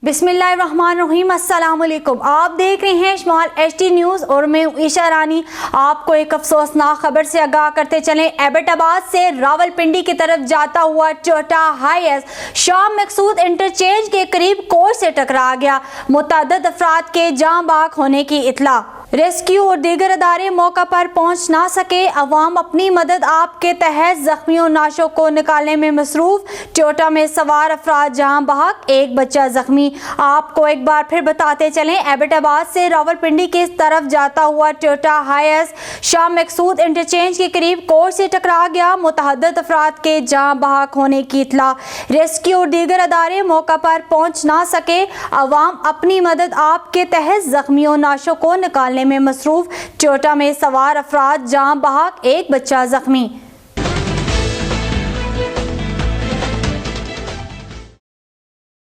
बिस्मिल्लाहिर्रहमानिर्रहीम, अस्सलाम वालेकुम। आप देख रहे हैं शमाल HD न्यूज़ और मैं ईशा रानी। आपको एक अफसोसनाक खबर से आगाह करते चलें। एबटाबाद से रावलपिंडी की तरफ जाता हुआ टोयोटा हाइएस शाम मकसूद इंटरचेंज के करीब कोच से टकरा गया। मुतअद्दिद अफराद के जाँ बाग होने की इत्तला। रेस्क्यू और दीगर अदारे मौका पर पहुंच ना सके। अवाम अपनी मदद आप के तहत जख्मियों नाशों को निकालने में मसरूफ। टोयोटा में सवार अफराद जहां बहक, एक बच्चा जख्मी। आपको एक बार फिर बताते चलें, एबटाबाद से रावलपिंडी की तरफ जाता हुआ टोयोटा हाइएस शाम मकसूद इंटरचेंज के करीब कोच से टकरा गया। मुतअद्दिद अफराद के जहां बहक होने की इत्तला। रेस्क्यू और दीगर अदारे मौका पर पहुंच ना सके। अवाम अपनी मदद आप के तहत जख्मियों नाशों को निकालने में मसरूफ। टोयोटा में सवार अफराद जाँ बहक, एक बच्चा जख्मी।